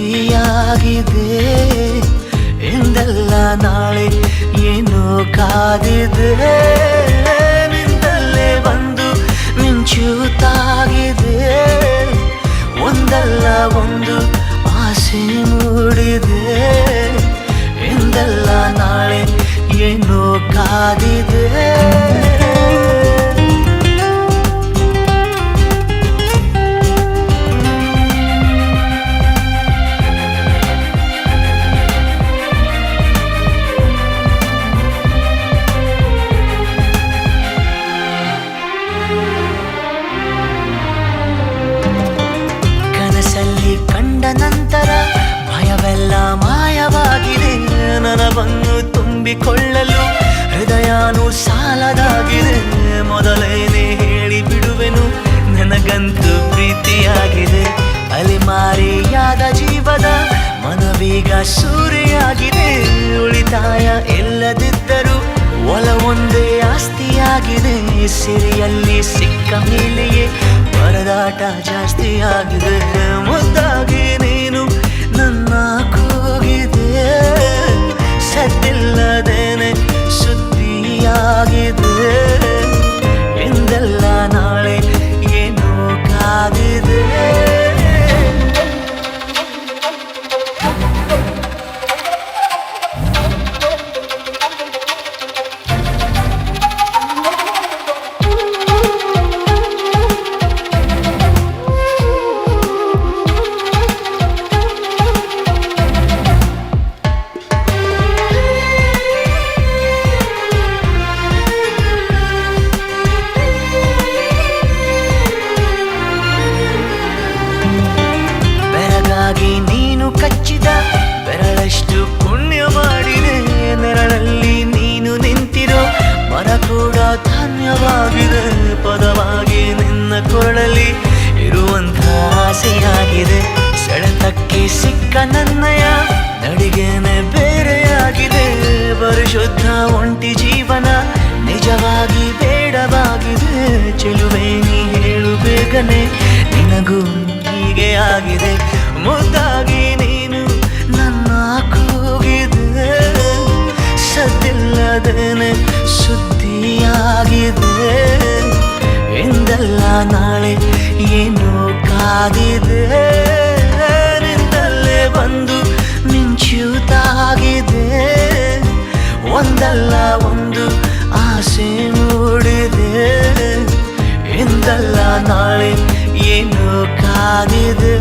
ಸುದ್ದಿಯಾಗಿದೆ ಎಂದೆಲ್ಲ ನಾಳೆ ಏನೋ ಕಾದಿದೆ ನಿಂದಲ್ಲೇ ಬಂದು ಮಿಂಚುತ್ತಾಗಿದೆ ಒಂದಲ್ಲ ಒಂದು ಆಸೆ ಮೂಡಿದೆ ಎಂದೆಲ್ಲ ನಾಳೆ ಏನೋ ಕಾದಿದೆ ಕಂಡ ನಂತರ ಭಯವೆಲ್ಲ ಮಾಯವಾಗಿದೆ ನನವನ್ನು ತುಂಬಿಕೊಳ್ಳಲು ಹೃದಯನೂ ಸಾಲದಾಗಿದೆ ಮೊದಲೇನೆ ಹೇಳಿ ಬಿಡುವೆನು ನನಗಂತೂ ಪ್ರೀತಿಯಾಗಿದೆ ಅಲೆಮಾರಿಯಾದ ಜೀವದ ಮನವೀಗ ಸೂರೆಯಾಗಿದೆ ಉಳಿತಾಯ ಎಲ್ಲದಿದ್ದರೂ ಒಲವೊಂದೇ ಆಸ್ತಿಯಾಗಿದೆ ಸಿರಿಯಲ್ಲಿ ಸಿಕ್ಕ ಮೇಲೆಯೇ ಪರದಾಟ ಜಾಸ್ತಿಯಾಗಿದೆ ಮುದ್ದಾಗಿ ನೀನು ನನ್ನ ಕೂಗಿದೆ ಸದ್ದಿಲ್ಲದೇನೆ ಸುದ್ದಿಯಾಗಿದೆ ಎಂದೆಲ್ಲ ನಾಳೆ ಏನೋ ಕಾದಿದೆ ನೀನು ಕಚ್ಚಿದ ಬೆರಳಷ್ಟು ಪುಣ್ಯ ಮಾಡಿದೆ ನೆರಳಲ್ಲಿ ನೀನು ನಿಂತಿರೋ ಮರ ಕೂಡ ಧನ್ಯವಾಗಿದೆ ಪದವಾಗಿ ನಿನ್ನ ಕೊರಳಲ್ಲಿ ಇರುವಂಥ ಆಸೆಯಾಗಿದೆ ಸೆಳೆತಕ್ಕೆ ಸಿಕ್ಕ ನನ್ನಯ ನಡಿಗೆನೆ ಬೇರೆಯಾಗಿದೆ ಪರಿಶುದ್ಧ ಒಂಟಿ ಜೀವನ ನಿಜವಾಗಿ ಬೇಡವಾಗಿದೆ ಚೆಲುವೆ ನೀ ಹೇಳು ಬೇಗನೆ ನಿನಗೂ ಹೀಗೆ ಆಗಿದೆ ಮುದ್ದಾಗಿ ನೀನು ನನ್ನ ಕೂಗಿದೆ ಸದ್ದಿಲ್ಲದೇನೆ ಸುದ್ದಿಯಾಗಿದೆ ಎಂದೆಲ್ಲ ನಾಳೆ ಏನೋ ಕಾದಿದೆ ನಿಂದಲ್ಲೇ ಬಂದು ಮಿಂಚುತ್ತಾಗಿದೆ ಒಂದಲ್ಲ ಒಂದು ಆಸೆ ಮೂಡಿದೆ ಎಂದೆಲ್ಲ ನಾಳೆ ಏನೋ ಕಾದಿದೆ